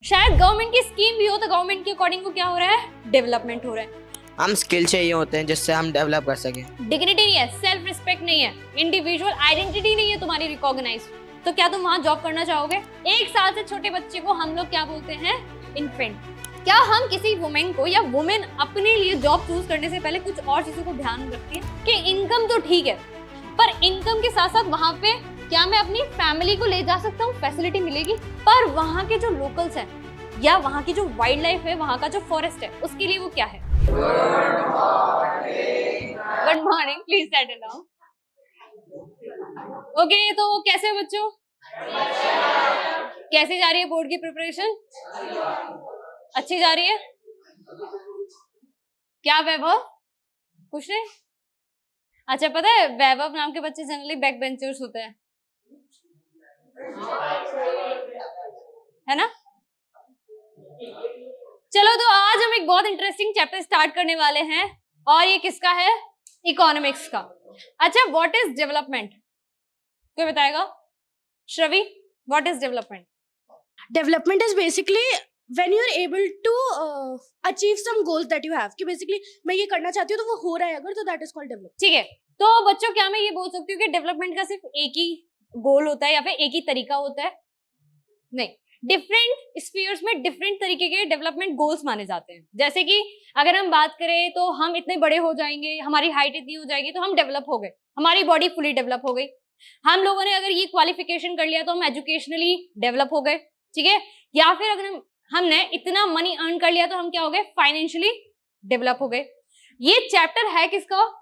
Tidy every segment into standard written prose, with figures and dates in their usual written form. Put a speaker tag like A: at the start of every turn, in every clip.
A: शायद गवर्नमेंट की स्कीम भी हो तो गवर्नमेंट के अकॉर्डिंग को क्या हो रहा है, डेवलपमेंट हो रहा है।
B: हम स्किल चाहिए होते हैं जिससे हम डेवलप कर सकें।
A: डिग्निटी नहीं है, सेल्फ रिस्पेक्ट नहीं है, इंडिविजुअल आइडेंटिटी नहीं है तुम्हारी रिकॉग्नाइज, तो क्या तुम वहां जॉब करना चाहोगे? 1 साल से छोटे बच्चे को हम लोग क्या बोलते हैं, इन्फेंट। क्या हम किसी वुमेन को या वुमेन अपने लिए जॉब चूज करने से पहले कुछ और चीजों को ध्यान रखती है कि इनकम तो ठीक है, पर इनकम के साथ साथ वहां पे क्या मैं अपनी फैमिली को ले जा सकता हूँ, फैसिलिटी मिलेगी, पर वहां के जो लोकल्स हैं या वहां की जो वाइल्ड लाइफ है, वहां का जो फॉरेस्ट है, उसके लिए वो क्या है? Good morning, please settle down. Okay, तो कैसे हो बच्चों? कैसे जा रही है बोर्ड की प्रिपरेशन? अच्छी जा रही है? क्या वैभव, कुछ नहीं? अच्छा, पता है वैभव नाम के बच्चे जनरली बैक बेंचर्स होते हैं, है ना? चलो, तो आज हम एक बहुत इंटरेस्टिंग चैप्टर स्टार्ट करने वाले हैं, और ये किसका है? इकोनॉमिक्स का। अच्छा, व्हाट इज डेवलपमेंट? कोई बताएगा? Shravi, what is development?
C: Development is basically when you are able to achieve some goals that you have. कि basically मैं ये करना चाहती हूँ तो वो हो रहा है अगर, तो that is called development.
A: ठीक है, तो बच्चों क्या मैं ये बोल सकती हूँ कि डेवलपमेंट का सिर्फ एक ही गोल होता है या फिर एक ही तरीका होता है? नहीं, डिफरेंट स्फीयर्स में डिफरेंट तरीके के डेवलपमेंट गोल्स माने जाते हैं। जैसे कि अगर हम बात करें तो हम इतने बड़े हो जाएंगे, हमारी हाइट इतनी हो जाएगी तो हम डेवलप हो गए, हमारी बॉडी फुली डेवलप हो गई। हम लोगों ने अगर ये क्वालिफिकेशन कर लिया तो हम एजुकेशनली डेवलप हो गए, ठीक है? या फिर अगर हमने इतना मनी अर्न कर लिया तो हम क्या हो गए, फाइनेंशियली डेवलप हो गए। ये चैप्टर है किसका?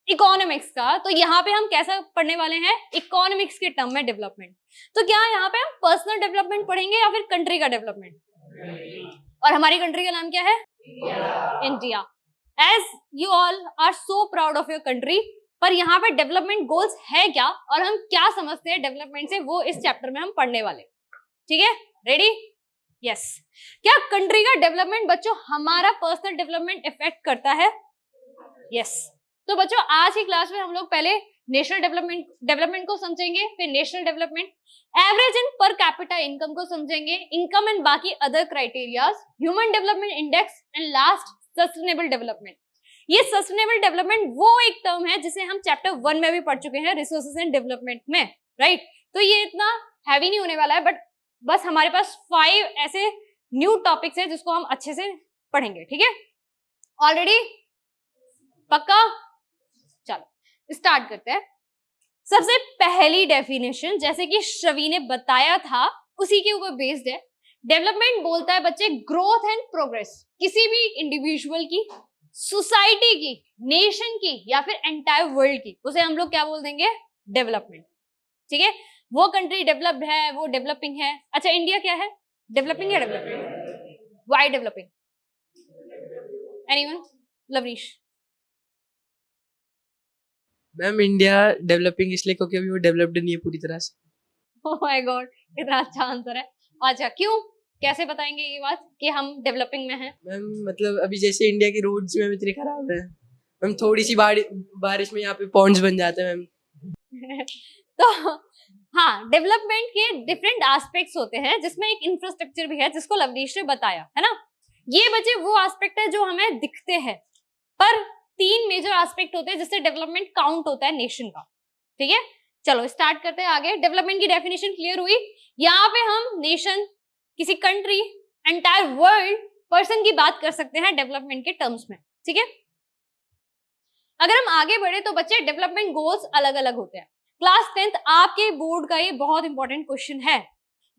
A: इकोनॉमिक्स का। तो यहाँ पे हम कैसा पढ़ने वाले हैं, इकोनॉमिक्स के टर्म में डेवलपमेंट। तो क्या यहाँ पे हम पर्सनल डेवलपमेंट पढ़ेंगे या फिर कंट्री का डेवलपमेंट? और हमारी कंट्री का नाम क्या है? India. As you all are so proud of your country, पर यहाँ पे डेवलपमेंट गोल्स है क्या और हम क्या समझते हैं डेवलपमेंट से, वो इस चैप्टर में हम पढ़ने वाले। ठीक है, रेडी? यस। क्या कंट्री का डेवलपमेंट बच्चों हमारा पर्सनल डेवलपमेंट इफेक्ट करता है? यस। तो बच्चों आज की क्लास में हम लोग पहले नेशनल डेवलपमेंट को समझेंगे, फिर national development, average and per capita income को समझेंगे, इनकम एंड बाकी other criterias, human development index, and last sustainable development. ये सस्टेनेबल डेवलपमेंट वो एक टर्म है जिसे हम चैप्टर 1 में भी पढ़ चुके हैं, रिसोर्सेज एंड डेवलपमेंट में, राइट? तो ये इतना हैवी नहीं होने वाला है, बट बस हमारे पास 5 ऐसे न्यू टॉपिक्स है जिसको हम अच्छे से पढ़ेंगे, ठीक है? ऑलरेडी पक्का? चलो स्टार्ट करते हैं। सबसे पहली डेफिनेशन, जैसे कि श्रवी ने बताया था, उसी के ऊपर बेस्ड है। डेवलपमेंट बोलता है बच्चे ग्रोथ एंड प्रोग्रेस किसी भी इंडिविजुअल की, सोसाइटी की, नेशन की या फिर एंटायर वर्ल्ड की, उसे हम लोग क्या बोल देंगे? डेवलपमेंट। ठीक है, वो कंट्री डेवलप्ड है, वो डेवलपिंग है। अच्छा, इंडिया क्या है? डेवलपिंग या developing? Why developing? Anyone? Lavnish?
D: Ma'am India developing इसलिए क्योंकि अभी वो डेवलप्ड नहीं है पूरी तरह से।
A: ओह माय गॉड, इतना अच्छा आंसर है। अच्छा, क्यों, कैसे बताएंगे ये बात कि हम डेवलपिंग में हैं?
D: मैम मतलब अभी जैसे इंडिया की रोड्स में इतनी खराब है मैम, थोड़ी सी बारिश में यहाँ पे पॉन्ड्स बन जाते हैं मैम।
A: तो हाँ, डेवलपमेंट के डिफरेंट एस्पेक्ट्स होते हैं जिसमें एक इंफ्रास्ट्रक्चर भी है जिसको लवनीश ने बताया, है ना? ये बच्चे वो एस्पेक्ट है जो हमें दिखते हैं, पर 3 मेजर एस्पेक्ट होते हैं जिससे डेवलपमेंट काउंट होता है नेशन का। ठीक है, चलो स्टार्ट करते हैं आगे। डेवलपमेंट की डेफिनेशन क्लियर हुई। यहाँ पे हम नेशन, किसी कंट्री, एंटायर वर्ल्ड, पर्सन की बात कर सकते हैं डेवलपमेंट के टर्म्स में। ठीक है, अगर हम आगे बढ़े तो बच्चे डेवलपमेंट गोल्स अलग अलग होते हैं। क्लास 10th आपके बोर्ड का ये बहुत इंपॉर्टेंट क्वेश्चन है,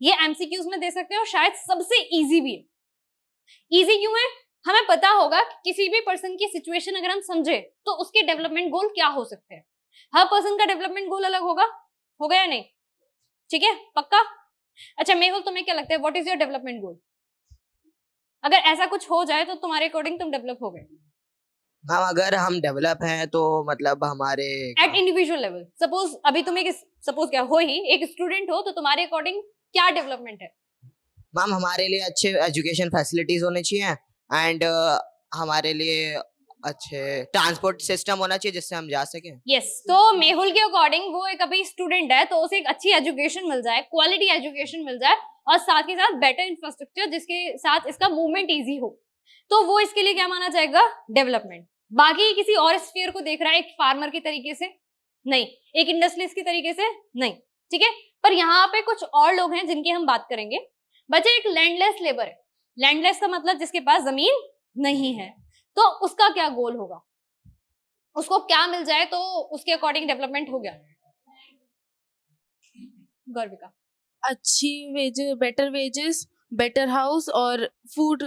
A: ये एमसीक्यूज में दे सकते हैं और शायद सबसे इजी भी है। इजी क्यों है? हमें पता होगा कि किसी भी पर्सन की सिचुएशन अगर हम समझे तो उसके डेवलपमेंट गोल क्या हो सकते हैं। हर पर्सन का डेवलपमेंट गोल अलग होगा या नहीं? ठीक है, पक्का? अच्छा मेहुल, तुम्हें क्या लगता है, what is your development goal? अगर ऐसा कुछ हो जाए तो तुम्हारे अकॉर्डिंग तुम डेवलप हो गए?
B: हम अगर हम डेवलप हैं तो मतलब हमारे
A: एट इंडिविजुअल लेवल, सपोज अभी तुम एक, सपोज क्या हो ही एक स्टूडेंट हो, तो तुम्हारे अकॉर्डिंग क्या डेवलपमेंट है?
B: मैम हमारे लिए अच्छे एजुकेशन फैसिलिटीज होने चाहिए एंड हमारे लिए अच्छे ट्रांसपोर्ट सिस्टम होना चाहिए जिससे हम जा सकें।
A: यस तो मेहुल के अकॉर्डिंग वो एक अभी स्टूडेंट है तो उसे एक अच्छी एजुकेशन मिल जाए, क्वालिटी एजुकेशन मिल जाए और साथ ही साथ बेटर इंफ्रास्ट्रक्चर जिसके साथ इसका मूवमेंट इजी हो, तो वो इसके लिए क्या माना जाएगा? डेवलपमेंट। बाकी किसी और स्फीयर को देख रहा है, एक फार्मर के तरीके से नहीं, एक इंडस्ट्रियलिस्ट की तरीके से नहीं, ठीक है। पर यहाँ पे कुछ और लोग हैं जिनकी हम बात करेंगे। बच्चे एक लैंडलेस लेबर है, लैंडलेस का मतलब जिसके पास जमीन नहीं है, तो उसका क्या गोल होगा, उसको क्या मिल जाए तो उसके अकॉर्डिंग डेवलपमेंट हो गया? गर्विका।
E: अच्छी wages, better wages, better house और फूड।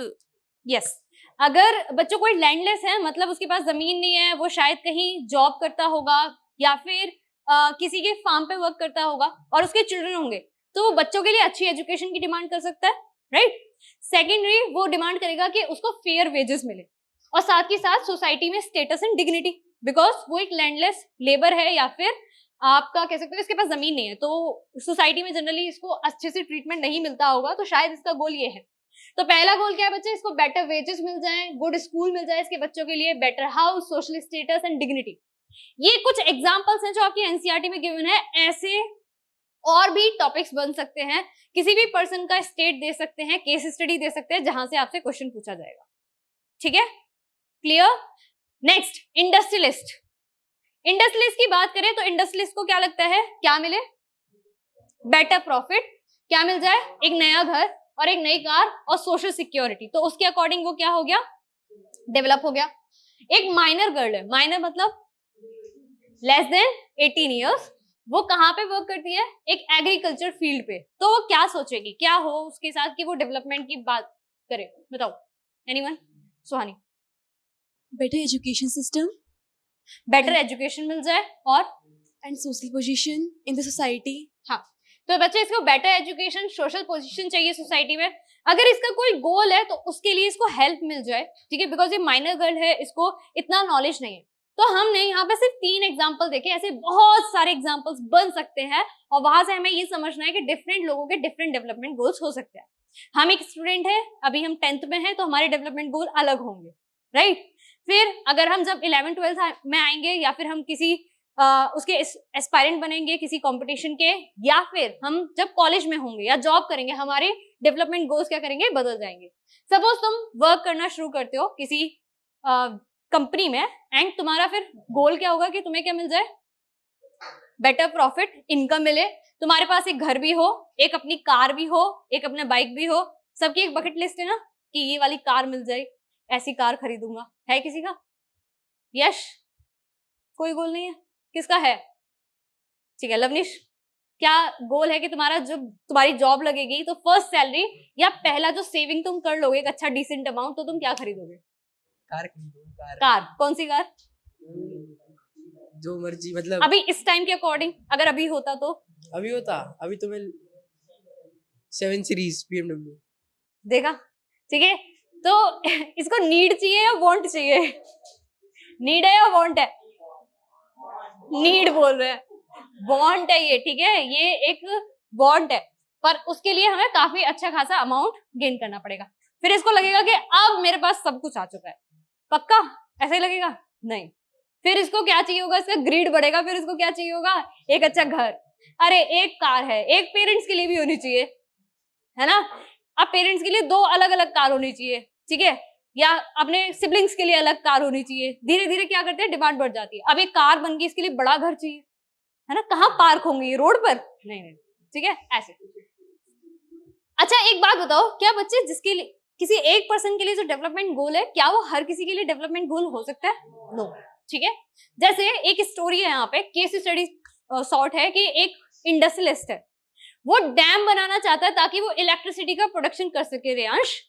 A: यस अगर बच्चों कोई लैंडलेस है मतलब उसके पास जमीन नहीं है, वो शायद कहीं जॉब करता होगा या फिर किसी के फार्म पे वर्क करता होगा और उसके चिल्ड्रन होंगे, तो वो बच्चों के लिए अच्छी एजुकेशन की डिमांड कर सकता है, राइट। सेकेंडरी वो डिमांड करेगा कि उसको फेयर वेजेस मिले और साथ ही साथ सोसाइटी में स्टेटस एंड डिग्निटी, बिकॉज वो एक लैंडलेस लेबर है या फिर आपका कह सकते हो इसके पास जमीन नहीं है, तो सोसाइटी में जनरली इसको अच्छे से ट्रीटमेंट नहीं मिलता होगा, तो शायद इसका गोल ये है। तो पहला गोल क्या है बच्चे? इसको बेटर वेजेस मिल जाए, गुड स्कूल मिल जाए इसके बच्चों के लिए, better house, social status and dignity. ये कुछ एग्जांपल्स हैं जो आपकी एनसीईआरटी में गिवन है, ऐसे और भी टॉपिक्स बन सकते हैं, किसी भी पर्सन का स्टेट दे सकते हैं, केस स्टडी दे सकते हैं जहां से आपसे क्वेश्चन पूछा जाएगा, ठीक है, क्लियर। Next industrialist. इंडस्ट्रियलिस्ट की बात करें तो इंडस्ट्रियलिस्ट को क्या लगता है, क्या मिले? बेटर प्रॉफिट, क्या मिल जाए? एक नया घर और एक नई कार और सोशल सिक्योरिटी, तो उसके अकॉर्डिंग वो क्या हो गया? डेवलप हो गया। एक माइनर गर्ल है, माइनर मतलब लेस देन 18 ईयर्स, वो कहाँ पे वर्क करती है? एक एग्रीकल्चर फील्ड पे, तो वो क्या सोचेगी, क्या हो उसके साथ कि वो डेवलपमेंट की बात करे? बताओ anyone? Suhani.
E: Better education system
A: better education मिल जाए और
E: and social position in the society.
A: हाँ, तो बच्चे इसको बेटर एजुकेशन, सोशल पोजीशन चाहिए सोसाइटी में। अगर इसका कोई गोल है तो उसके लिए इसको हेल्प मिल जाए, ठीक है, बिकॉज ये माइनर गर्ल है, इसको इतना नॉलेज नहीं है। तो हमने यहाँ पे सिर्फ 3 एग्जाम्पल देखे, ऐसे बहुत सारे एग्जाम्पल्स बन सकते हैं और वहां से हमें ये समझना है कि डिफरेंट लोगों के डिफरेंट डेवलपमेंट गोल्स हो सकते हैं। हम एक स्टूडेंट है, अभी हम 10th में हैं, तो हमारे डेवलपमेंट गोल अलग होंगे, राइट। फिर अगर हम जब 11th 12th में आएंगे या फिर हम किसी उसके एस्पायरेंट बनेंगे किसी कंपटीशन के, या फिर हम जब कॉलेज में होंगे या जॉब करेंगे, हमारे डेवलपमेंट गोल्स क्या करेंगे? बदल जाएंगे। सपोज तुम वर्क करना शुरू करते हो किसी कंपनी में एंड तुम्हारा फिर गोल क्या होगा कि तुम्हें क्या मिल जाए? बेटर प्रॉफिट, इनकम मिले, तुम्हारे पास एक घर भी हो, एक अपनी कार भी हो, एक अपना बाइक भी हो। सबकी एक बकेट लिस्ट है ना कि ये वाली कार मिल जाए, ऐसी कार खरीदूंगा। है किसी का? यश, कोई गोल नहीं है? किसका है? ठीक है, लवनिश, क्या गोल है कि तुम्हारा जब तुम्हारी जॉब लगेगी तो फर्स्ट सैलरी या पहला जो सेविंग तुम कर लोगे एक अच्छा डिसेंट अमाउंट, तो तुम क्या खरीदोगे?
D: कार खरीदूंगा,
A: कार। कौन सी कार?
D: जो मर्जी, मतलब
A: अभी इस टाइम के अकॉर्डिंग अगर अभी होता तो?
D: अभी होता, अभी तो मैं 7 सीरीज BMW।
A: देखा, ठीक है। तो इसको नीड चाहिए या वांट चाहिए? नीड है या वांट है? नीड बोल रहे हैं, वांट है ये, ठीक है, ये एक वांट है, पर उसके लिए हमें काफी अच्छा खासा अमाउंट गेन करना पड़ेगा। फिर इसको लगेगा कि अब मेरे पास सब कुछ आ चुका है, पक्का ऐसा ही लगेगा? नहीं, फिर इसको क्या चाहिए होगा? इसका ग्रीड बढ़ेगा, फिर इसको क्या चाहिए होगा? एक अच्छा घर, अरे एक कार है, एक पेरेंट्स के लिए भी होनी चाहिए, है ना। अब पेरेंट्स के लिए 2 अलग अलग कार होनी चाहिए, ठीक है, या अपने सिबलिंग्स के लिए अलग कार होनी चाहिए। धीरे धीरे क्या करते हैं, डिमांड बढ़ जाती है। अब एक कार बन गई, इसके लिए बड़ा घर चाहिए, है ना। कहाँ पार्क होंगे ये? रोड पर? नहीं, ठीक है, ऐसे। अच्छा एक बात बताओ, क्या बच्चे जिसके लिए किसी एक पर्सन के लिए जो डेवलपमेंट गोल है, क्या वो हर किसी के लिए डेवलपमेंट गोल हो सकता है? नो, ठीक है। जैसे एक स्टोरी है यहाँ पे, केस स्टडी सॉर्ट है कि एक इंडस्ट्रियलिस्ट है, वो डैम बनाना चाहता है ताकि वो इलेक्ट्रिसिटी का प्रोडक्शन कर सके, रेयांश।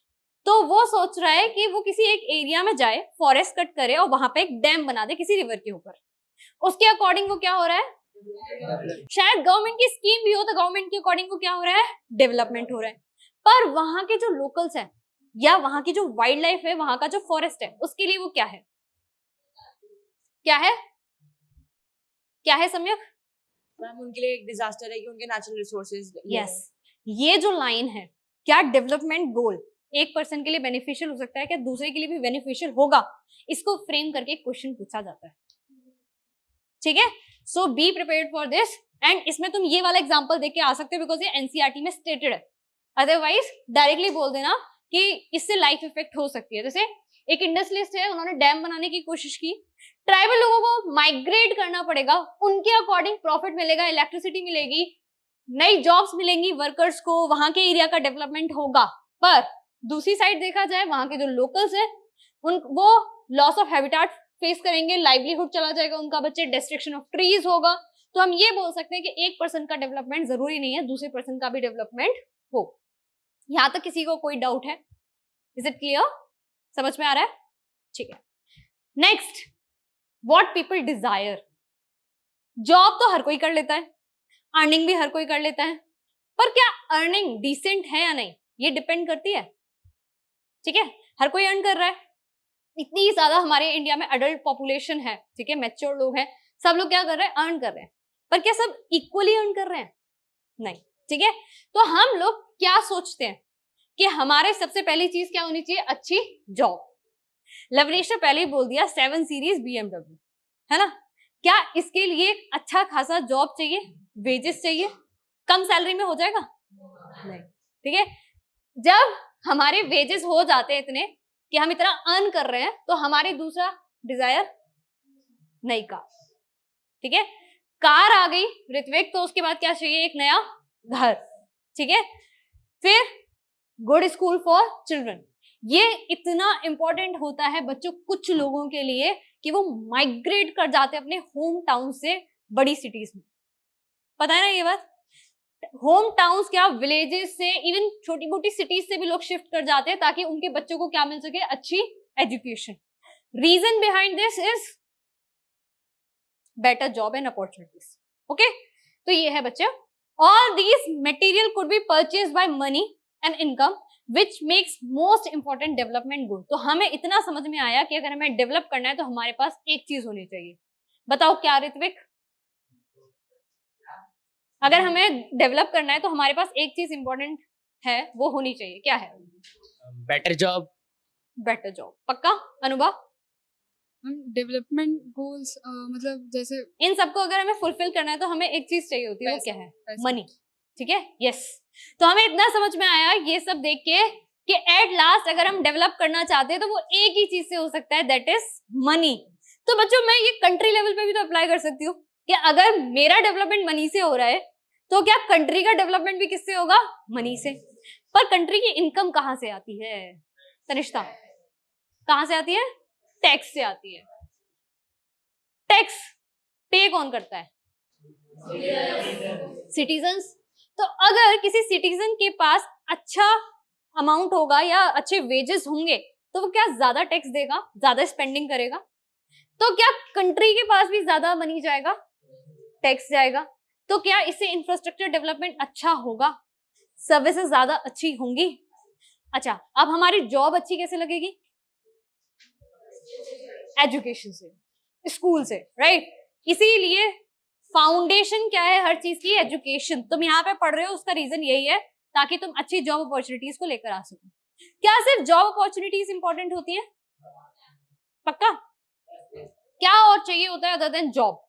A: तो वो सोच रहा है कि वो किसी एक एरिया में जाए, फॉरेस्ट कट करे और वहां पे एक डैम बना दे किसी रिवर के ऊपर। उसके अकॉर्डिंग वो क्या हो रहा है? शायद गवर्नमेंट की स्कीम भी हो तो गवर्नमेंट के अकॉर्डिंग वो क्या हो रहा है? डेवलपमेंट हो रहा है। पर वहां के जो लोकल्स हैं या वहां की जो वाइल्ड लाइफ है, वहां का जो फॉरेस्ट है, उसके लिए वो क्या है? क्या है? क्या है सम्यक?
E: मैम उनके लिए एक डिजास्टर है कि उनके नेचुरल रिसोर्सेज।
A: यस, ये जो लाइन है, क्या डेवलपमेंट गोल एक पर्सन के लिए बेनिफिशियल हो सकता है, क्या दूसरे के लिए भी बेनिफिशियल होगा, इसको फ्रेम करके क्वेश्चन पूछा जाता है। ठीक है, so be prepared for this. And इसमें तुम ये वाला एग्जांपल देख के आ सकते हो बिकॉज ये एनसीईआरटी में स्टेटेड है, अदरवाइज डायरेक्टली बोल देना कि इससे लाइफ इफेक्ट हो सकती है। जैसे एक इंडस्ट्रियलिस्ट है, उन्होंने डैम बनाने की कोशिश की, ट्राइबल लोगों को माइग्रेट करना पड़ेगा, उनके अकॉर्डिंग प्रॉफिट मिलेगा, इलेक्ट्रिसिटी मिलेगी, नई जॉब्स मिलेंगी वर्कर्स को, वहां के एरिया का डेवलपमेंट होगा। पर दूसरी साइड देखा जाए, वहां के जो लोकल्स है वो लॉस ऑफ हैबिटेट फेस करेंगे, लाइवलीहुड चला जाएगा उनका, बच्चे डिस्ट्रक्शन ऑफ ट्रीज होगा। तो हम ये बोल सकते हैं कि एक पर्सन का डेवलपमेंट जरूरी नहीं है दूसरे पर्सन का भी डेवलपमेंट हो। यहां तक किसी को कोई डाउट है? Is it clear? समझ में आ रहा है? ठीक है। Next, what people desire. Job तो हर कोई कर लेता है, अर्निंग भी हर कोई कर लेता है, पर क्या अर्निंग डिसेंट है या नहीं ये डिपेंड करती है। ठीक है, हर कोई अर्न कर रहा है, इतनी ज्यादा हमारे इंडिया में अडल्ट पॉपुलेशन है, ठीक है, मैच्योर लोग हैं, सब लोग क्या कर रहे हैं, अर्न कर रहे हैं, पर क्या सब इक्वली अर्न कर रहे हैं? नहीं। ठीक है, तो हम लोग क्या सोचते हैं कि हमारे सबसे पहली चीज क्या होनी चाहिए, अच्छी जॉब। लवनीश ने पहले ही बोल दिया 7 सीरीज BMW, है ना। क्या इसके लिए अच्छा खासा जॉब चाहिए, वेजेस चाहिए, कम सैलरी में हो जाएगा? नहीं। ठीक है, जब हमारे वेजेस हो जाते हैं इतने कि हम इतना अर्न कर रहे हैं, तो हमारे दूसरा डिजायर नई कार। ठीक है, कार आ गई ऋत्विक, तो उसके बाद क्या चाहिए, एक नया घर। ठीक है, फिर गुड स्कूल फॉर चिल्ड्रन। ये इतना इंपॉर्टेंट होता है बच्चों कुछ लोगों के लिए कि वो माइग्रेट कर जाते हैं अपने होम टाउन से बड़ी सिटीज में। पता है ना ये बात? होम टाउन्स क्या, विलेजेस से, इवन छोटी मोटी सिटीज से भी लोग शिफ्ट कर जाते हैं ताकि उनके बच्चों को क्या मिल सके, अच्छी education. Reason behind this is better job and opportunities. Okay, तो ये है बच्चे, all these material could be purchase by money and income which makes most important development good. तो हमें इतना समझ में आया कि अगर हमें डेवलप करना है तो हमारे पास एक चीज होनी चाहिए। बताओ क्या ऋत्विक? अगर हमें डेवलप करना है तो हमारे पास एक चीज इंपॉर्टेंट है, वो होनी चाहिए, क्या है?
B: Better job.
A: Better job. पक्का? अनुभव?
E: डेवलपमेंट गोल्स मतलब जैसे
A: इन सबको अगर हमें फुलफिल करना है तो हमें एक चीज चाहिए होती है, वो क्या है? मनी। ठीक है, यस। तो हमें इतना समझ में आया ये सब देख के कि एट लास्ट अगर हम डेवलप करना चाहते हैं तो वो एक ही चीज से हो सकता है, दैट इज मनी। तो बच्चों मैं ये कंट्री लेवल पे भी तो अप्लाई कर सकती हूँ कि अगर मेरा डेवलपमेंट मनी से हो रहा है तो क्या कंट्री का डेवलपमेंट भी किससे होगा? मनी से। पर कंट्री की इनकम कहाँ से आती है तनिष्ठा? कहाँ से आती है? टैक्स से आती है। टैक्स पे कौन करता है? सिटीजन्स। तो अगर किसी सिटीजन के पास अच्छा अमाउंट होगा या अच्छे वेजेस होंगे तो वो क्या ज्यादा टैक्स देगा, ज्यादा स्पेंडिंग करेगा? तो क्या कंट्री के पास भी ज्यादा मनी जाएगा, टैक्स जाएगा? तो क्या इससे इंफ्रास्ट्रक्चर डेवलपमेंट अच्छा होगा, सर्विसेज ज्यादा अच्छी होंगी? अच्छा, अब हमारी जॉब अच्छी कैसे लगेगी? एजुकेशन से, स्कूल से, राइट? इसीलिए फाउंडेशन क्या है हर चीज की? एजुकेशन। तुम यहाँ पे पढ़ रहे हो उसका रीजन यही है ताकि तुम अच्छी जॉब अपॉर्चुनिटीज को लेकर आ सको। क्या सिर्फ जॉब अपॉर्चुनिटीज इंपॉर्टेंट होती है? पक्का? क्या और चाहिए होता है अदर देन जॉब?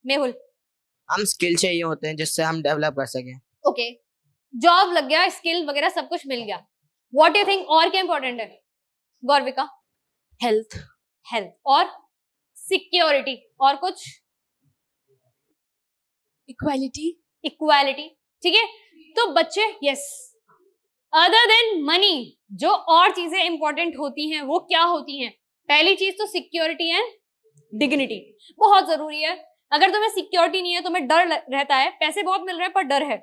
A: मेहुल?
B: हम स्किल चाहिए होते हैं जिससे हम डेवलप कर सकें।
A: ओके, जॉब लग गया, स्किल वगैरह सब कुछ मिल गया, व्हाट यू थिंक और क्या इंपॉर्टेंट है? गौरविका?
C: हेल्थ।
A: हेल्थ और सिक्योरिटी, और कुछ?
C: इक्वालिटी।
A: इक्वालिटी। ठीक है, तो बच्चे यस, अदर देन मनी जो और चीजें इंपॉर्टेंट होती हैं वो क्या होती हैं? पहली चीज तो सिक्योरिटी एंड डिग्निटी बहुत जरूरी है। अगर तुम्हें सिक्योरिटी नहीं है, तुम्हें डर रहता है, पैसे बहुत मिल रहे हैं पर डर है,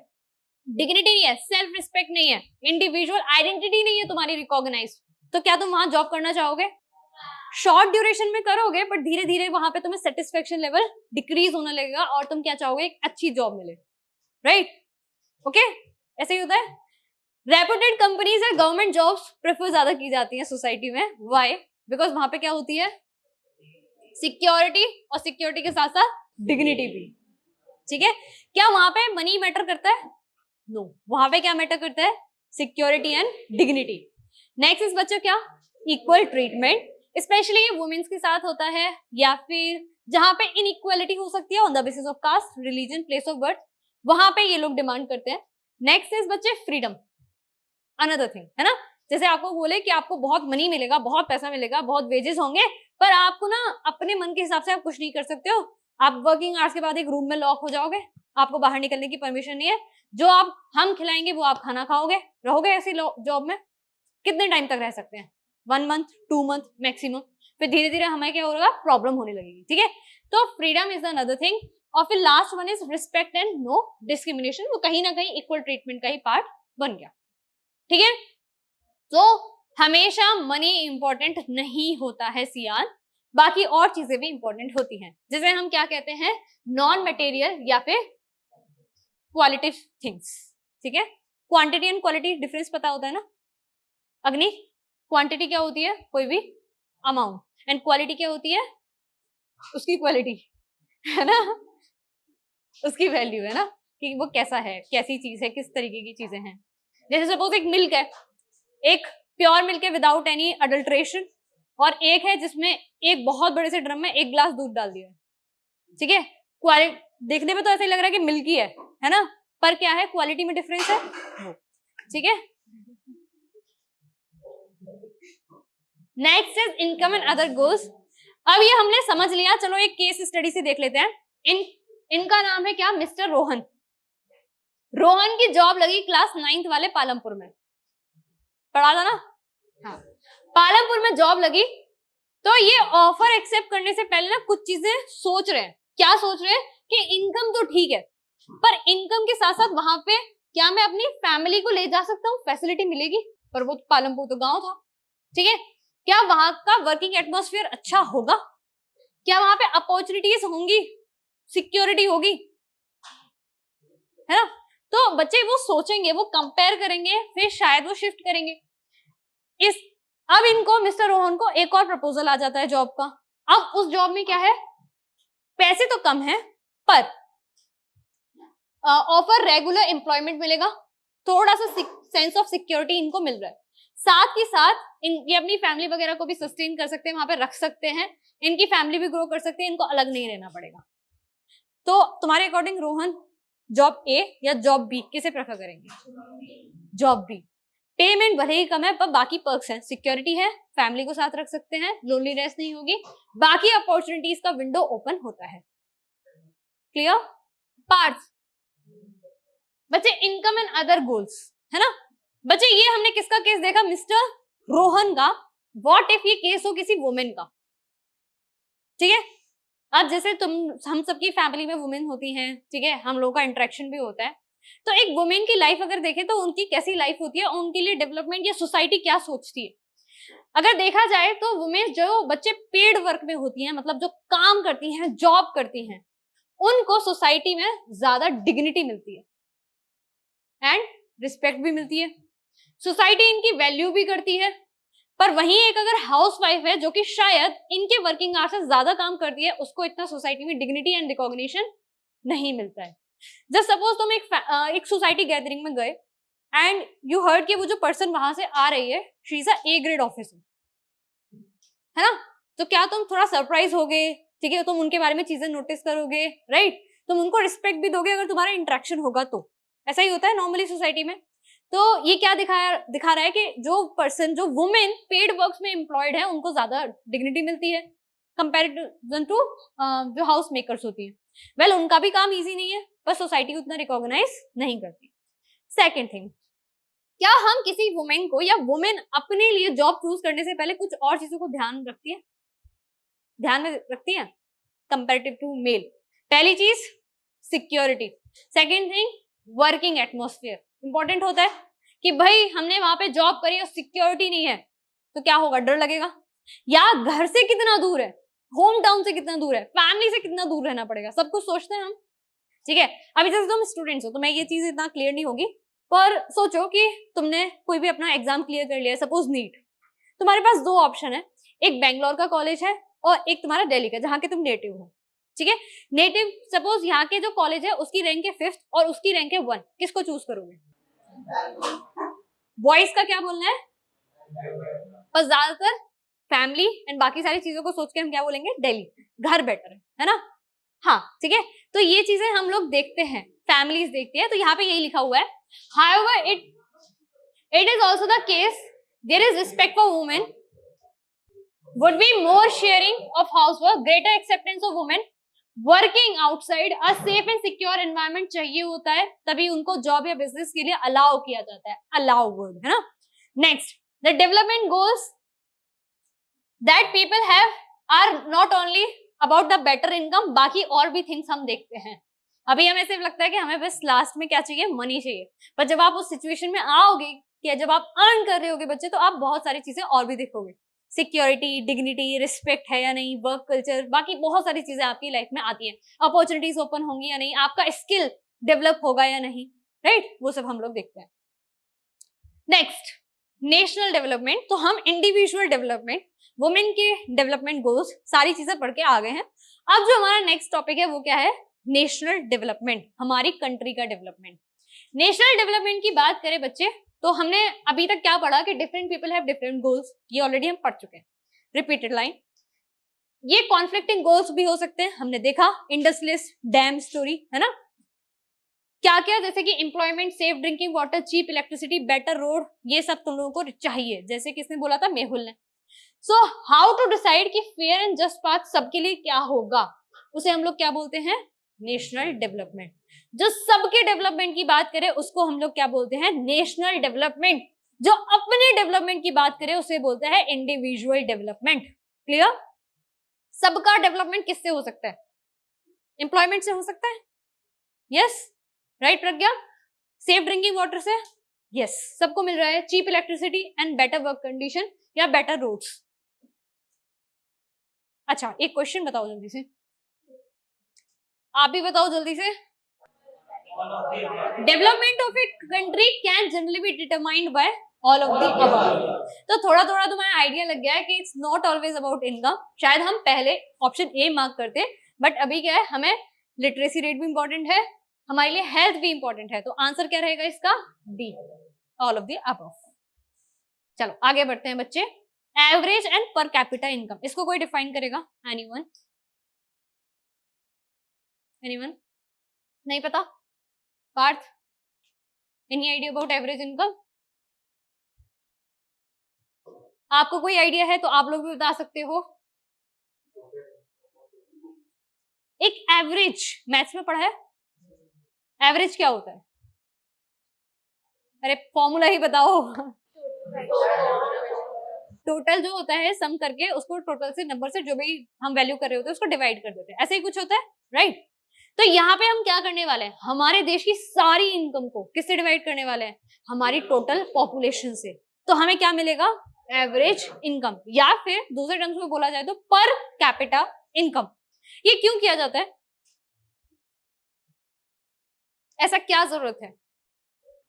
A: डिग्निटी नहीं है, सेल्फ रिस्पेक्ट नहीं है, इंडिविजुअल आइडेंटिटी नहीं है तुम्हारी रिकॉग्नाइज, तो क्या तुम वहां जॉब करना चाहोगे? शॉर्ट ड्यूरेशन में करोगे बट धीरे धीरे वहां पे तुम्हें सेटिस्फेक्शन लेवल डिक्रीज होने लगेगा और तुम क्या चाहोगे? एक अच्छी जॉब मिले, राइट? ओके, ऐसे ही होता है। रेपुटेड कंपनीज है, गवर्नमेंट जॉब्स प्रेफर ज्यादा की जाती है सोसाइटी में। व्हाई? बिकॉज वहां पे क्या होती है? सिक्योरिटी, और सिक्योरिटी के साथ साथ डिग्निटी भी। ठीक है, क्या वहां पे मनी मैटर करता है? नो। वहां पे क्या मैटर करता है? Security and dignity. Next is बच्चों क्या, इक्वल ट्रीटमेंट, स्पेशली ये वुमेन्स के साथ होता है या फिर जहां पे इनइक्वालिटी हो सकती है on the basis of caste, religion, place of birth, वहां पे ये लोग डिमांड करते हैं। नेक्स्ट इज बच्चे फ्रीडम, अनदर थिंग है ना, जैसे आपको बोले कि आपको बहुत मनी मिलेगा, बहुत पैसा मिलेगा, बहुत वेजेस होंगे, पर आपको ना अपने मन के हिसाब से आप कुछ नहीं कर सकते हो, आप वर्किंग आवर्स के बाद एक रूम में लॉक हो जाओगे, आपको बाहर निकलने की परमिशन नहीं है, जो आप हम खिलाएंगे वो आप खाना खाओगे, रहोगे ऐसी जॉब में, कितने टाइम तक रह सकते हैं, 1 मंथ 2 मंथ मैक्सिमम, फिर धीरे धीरे हमें क्या होगा, प्रॉब्लम होने लगेगी, ठीक है। तो फ्रीडम इज अनदर थिंग, और फिर last one is respect and no discrimination, वो कहीं ना कहीं इक्वल ट्रीटमेंट का ही पार्ट बन गया, ठीक है। तो हमेशा मनी इंपॉर्टेंट नहीं होता है सियान, बाकी और चीजें भी इंपॉर्टेंट होती हैं, जिसे हम क्या कहते हैं, नॉन मटेरियल या फिर क्वालिटिव थिंग्स, ठीक है। क्वांटिटी एंड क्वालिटी डिफरेंस पता होता है ना अग्नि, क्वांटिटी क्या होती है, कोई भी अमाउंट, एंड क्वालिटी क्या होती है, उसकी क्वालिटी, है ना, उसकी वैल्यू, है ना, कि वो कैसा है, कैसी चीज है, किस तरीके की चीजें हैं। जैसे सपोज एक मिल्क है, एक प्योर मिल्क है विदाउट एनी अडल्ट्रेशन, और एक है जिसमें एक बहुत बड़े से ड्रम में 1 ग्लास दूध डाल दिया है, ठीक है। क्वालिटी देखने में तो ऐसा ही लग रहा है कि मिल्क ही है ना, पर क्या है, क्वालिटी में डिफरेंस है, ठीक है। Next is income and other goals. अब ये हमने समझ लिया, चलो एक केस स्टडी से देख लेते हैं। इनका नाम है क्या, मिस्टर रोहन। रोहन की जॉब लगी क्लास 9th वाले पालमपुर में, पढ़ा था ना, हाँ, पालमपुर में जॉब लगी। तो ये ऑफर एक्सेप्ट करने से पहले ना कुछ चीजें सोच रहे हैं, क्या सोच रहे हैं कि इनकम तो ठीक है, पर इनकम के साथ साथ वहां पे क्या मैं अपनी फैमिली को ले जा सकता हूँ, फैसिलिटी मिलेगी, पर वो पालमपुर तो गांव था, ठीक है। क्या वहां का वर्किंग एटमॉस्फेयर अच्छा होगा, क्या वहां पे अपॉर्चुनिटीज होंगी, सिक्योरिटी होगी, है ना। तो बच्चे वो सोचेंगे, वो कंपेयर करेंगे, फिर शायद वो शिफ्ट करेंगे। अब इनको, मिस्टर रोहन को एक और प्रपोजल आ जाता है जॉब का। अब उस जॉब में क्या है, पैसे तो कम है, पर ऑफर रेगुलर एम्प्लॉयमेंट मिलेगा, थोड़ा सा सेंस ऑफ सिक्योरिटी इनको मिल रहा है, साथ ही साथ ये अपनी फैमिली वगैरह को भी सस्टेन कर सकते हैं, वहां पे रख सकते हैं, इनकी फैमिली भी ग्रो कर सकते हैं, इनको अलग नहीं रहना पड़ेगा। तो तुम्हारे अकॉर्डिंग रोहन जॉब ए या जॉब बी किसे प्रेफर करेंगे, जॉब बी। पेमेंट भले ही कम है, पर बाकी पर्क्स हैं, सिक्योरिटी है, फैमिली को साथ रख सकते हैं, लोनलीनेस नहीं होगी, बाकी अपॉर्चुनिटीज का विंडो ओपन होता है। क्लियर पार्ट्स बच्चे, इनकम एंड अदर गोल्स, है ना बच्चे। ये हमने किसका केस देखा, मिस्टर रोहन का। व्हाट इफ ये केस हो किसी वुमेन का, ठीक है। अब जैसे हम सबकी फैमिली में वुमेन होती हैं, ठीक है, हम लोगों का इंटरेक्शन भी होता है, तो एक वुमेन की लाइफ अगर देखें तो उनकी कैसी लाइफ होती है, उनके लिए डेवलपमेंट या सोसाइटी क्या सोचती है। अगर देखा जाए तो वुमेन जो बच्चे पेड वर्क में होती हैं, मतलब जो काम करती हैं, जॉब करती हैं, उनको सोसाइटी में ज्यादा डिग्निटी मिलती है एंड रिस्पेक्ट भी मिलती है, सोसाइटी इनकी वैल्यू भी करती है। पर वहीं एक अगर हाउसवाइफ है जो कि शायद इनके वर्किंग आवर्स से ज्यादा काम करती है, उसको इतना सोसाइटी में डिग्निटी एंड रिकॉग्निशन नहीं मिलता है। जस्ट सपोज तुम एक सोसाइटी गैदरिंग में गए एंड यू हर्ड कि वो जो पर्सन वहां से आ रही है, she is a A grade officer, है ना, तो क्या तुम थोड़ा सरप्राइज होगे, ठीक है, तुम उनके बारे में चीजें नोटिस करोगे, राइट, तुम उनको रिस्पेक्ट भी दोगे अगर तुम्हारा इंटरेक्शन होगा तो। ऐसा ही होता है नॉर्मली सोसाइटी में। तो ये क्या दिखा रहा है कि जो पर्सन, जो वुमेन पेड वर्क्स में एम्प्लॉयड है, उनको ज्यादा डिग्निटी मिलती है कंपैरिजन टू जो हाउस मेकर्स होती है। वेल, उनका भी काम इजी नहीं है, पर सोसाइटी उतना रिकॉग्नाइज नहीं करती। सेकेंड थिंग, क्या हम किसी वुमेन को या वुमेन अपने लिए जॉब चूज करने से पहले कुछ और चीजों को ध्यान में रखती है कंपैरेटिव टू मेल? पहली चीज security, second thing working atmosphere important होता है कि भाई हमने वहां पे जॉब करी और सिक्योरिटी नहीं है तो क्या होगा, डर लगेगा, या घर से कितना दूर है, होम टाउन से कितना दूर है, फैमिली से कितना दूर रहना पड़ेगा, सब कुछ सोचते हैं हम, ठीक है। अभी जैसे तुम स्टूडेंट्स हो तो मैं ये चीज इतना क्लियर नहीं होगी, पर सोचो कि तुमने कोई भी अपना एग्जाम क्लियर कर लिया, सपोज नीट, तुम्हारे पास 2 ऑप्शन है, एक बेंगलोर का कॉलेज है और एक तुम्हारा दिल्ली का जहाँ के तुम नेटिव हो, ठीक है। नेटिव सपोज यहाँ के जो कॉलेज है उसकी रैंक है 5th और उसकी रैंक है 1, किसको चूज करोगे? बॉयज का क्या बोलना है? पर ज्यादातर फैमिली एंड बाकी सारी चीजों को सोच के हम क्या बोलेंगे? दिल्ली, घर बेटर है ना? हाँ ठीक है, तो ये चीजें हम लोग देखते हैं, फैमिलीज देखती है, तो यहाँ पे यही लिखा हुआ है. However, it is also the case there is respect for women, would be more sharing of housework, greater acceptance of women working outside, a safe and secure environment चाहिए होता है, तभी उनको जॉब या बिजनेस के लिए अलाउ किया जाता है. अलाउ वर्ड है ना. Next, the development goals that people have are not only about the better income, बाकी और भी थिंग्स हम देखते हैं. अभी हमें सिर्फ लगता है कि हमें बस लास्ट में क्या चाहिए? मनी चाहिए. पर जब आप उस सिचुएशन में आओगे कि जब आप अर्न कर रहे होगे बच्चे, तो आप बहुत सारी चीजें और भी देखोगे. सिक्योरिटी, डिग्निटी, रिस्पेक्ट है या नहीं, वर्क कल्चर, बाकी बहुत सारी चीजें आपकी लाइफ में आती हैं. अपॉर्चुनिटीज ओपन होंगी या नहीं, आपका स्किल डेवलप होगा या नहीं, राइट? वो सब हम लोग देखते हैं. Next, national development. तो हम इंडिविजुअल डेवलपमेंट, वुमेन के डेवलपमेंट गोल्स, सारी चीजें पढ़ के आ गए हैं. अब जो हमारा नेक्स्ट टॉपिक है वो क्या है? नेशनल डेवलपमेंट, हमारी कंट्री का डेवलपमेंट. नेशनल डेवलपमेंट की बात करें बच्चे, तो हमने अभी तक क्या पढ़ा कि different people have different goals. ये ऑलरेडी हम पढ़ चुके हैं. Repeated line. ये कॉन्फ्लिक्टिंग गोल्स भी हो सकते हैं, हमने देखा इंडस्ट्रियलिस्ट डैम स्टोरी है ना. क्या क्या? जैसे कि employment, safe drinking water, cheap electricity, better road, ये सब तुम लोगों को चाहिए. जैसे किसने बोला था? मेहुल ने. सो हाउ टू डिसाइड कि फेयर एंड जस्ट पाथ सबके लिए क्या होगा, उसे हम लोग क्या बोलते हैं? National development. जो सबके डेवलपमेंट की बात करे उसको हम लोग क्या बोलते हैं? National development. जो अपने डेवलपमेंट की बात करे उसे बोलते हैं इंडिविजुअल डेवलपमेंट. क्लियर? सबका डेवलपमेंट किससे हो सकता है? एम्प्लॉयमेंट से हो सकता है. Yes, right Pragya? Safe drinking water से, यस, सबको मिल रहा है. Cheap electricity and better work condition या बेटर रोड्स. अच्छा, एक क्वेश्चन बताओ जल्दी से, आप भी बताओ जल्दी से. Development of a country can generally be determined by all of the above. तो थोड़ा थोड़ा तुम्हें आइडिया लग गया है कि it's not always about income. शायद हम पहले ऑप्शन ए मार्क करते, बट अभी क्या है, हमें लिटरेसी रेट भी इंपॉर्टेंट है, हमारे लिए हेल्थ भी इंपॉर्टेंट है. तो आंसर क्या रहेगा इसका? D, all of the above. चलो आगे बढ़ते हैं बच्चे. Average and per capita income, इसको कोई डिफाइन करेगा? एनीवन? एनीवन? नहीं पता? Parth, any idea about average income? आपको कोई आइडिया है तो आप लोग भी बता सकते हो. एक एवरेज, मैथ्स में पढ़ा है, एवरेज क्या होता है? अरे फॉर्मूला ही बताओ. टोटल जो होता है सम करके उसको टोटल से नंबर से जो भी हम वैल्यू कर रहे होते हैं उसको डिवाइड कर देते हैं. ऐसे ही कुछ होता है, राइट? तो यहाँ पे हम क्या करने वाले हैं? हमारे देश की सारी इनकम को किससे डिवाइड करने वाले हैं? हमारी टोटल पॉपुलेशन से. तो हमें क्या मिलेगा? एवरेज इनकम, या फिर दूसरे टर्म्स में बोला जाए तो पर कैपिटा इनकम. ये क्यों किया जाता है? ऐसा क्या जरूरत है?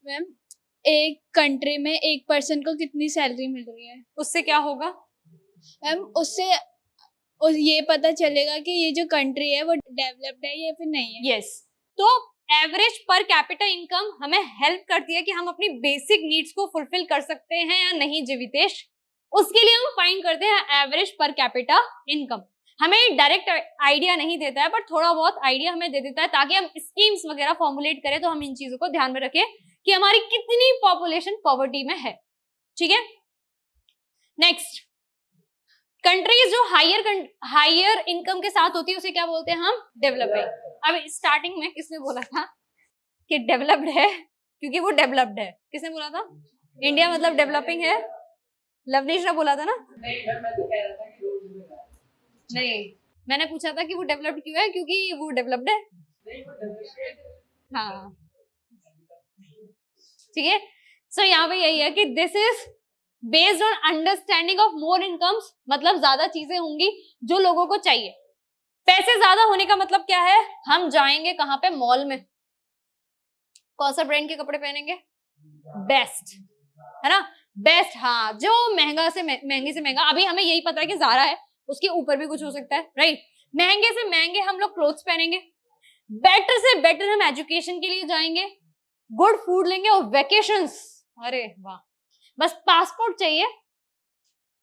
E: मैम, एक कंट्री में एक पर्सन को कितनी सैलरी मिल रही है,
A: उससे क्या होगा?
E: मैम उससे ये पता चलेगा कि ये जो कंट्री है वो डेवलप्ड है या फिर नहीं है.
A: यस. तो एवरेज पर कैपिटा इनकम हमें हेल्प करती है कि हम अपनी बेसिक नीड्स को फुलफिल कर सकते हैं या नहीं जीवितेश. उसके लिए हम फाइंड करते हैं एवरेज पर कैपिटा इनकम. हमें डायरेक्ट आइडिया नहीं देता है, बट थोड़ा बहुत आइडिया हमें दे देता है ताकि हम स्कीम्स वगैरह फॉर्मुलेट करें. तो हम इन चीजों को ध्यान में रखें कि हमारी कितनी पॉपुलेशन पॉवर्टी में है. ठीक है. नेक्स्ट, कंट्रीज जो हायर इनकम के साथ होती है उसे क्या बोलते हैं हम? डेवलपिंग. अब स्टार्टिंग में किसने बोला था कि डेवलप्ड है? क्योंकि वो डेवलप्ड है. किसने बोला था? इंडिया मतलब डेवलपिंग है. लवनीश ने बोला था ना? नहीं, मैंने पूछा था कि वो डेवलप्ड क्यों है? क्योंकि वो डेवलप्ड है. हाँ ठीक है. सो यहाँ पे यही है कि this is based on understanding of more incomes. मतलब ज्यादा चीजें होंगी जो लोगों को चाहिए. पैसे ज्यादा होने का मतलब क्या है? हम जाएंगे कहाँ पे? मॉल में. कौन सा ब्रांड के कपड़े पहनेंगे? बेस्ट, है ना? बेस्ट. हाँ, जो महंगा से महंगे से महंगा. अभी हमें यही पता है कि ज़ारा है, उसके ऊपर भी कुछ हो सकता है, राइट? महंगे से महंगे हम लोग क्लोथ्स पहनेंगे. बेटर से बेटर हम एजुकेशन के लिए जाएंगे, गुड फूड लेंगे और वेकेशंस. अरे वाह, बस पासपोर्ट चाहिए,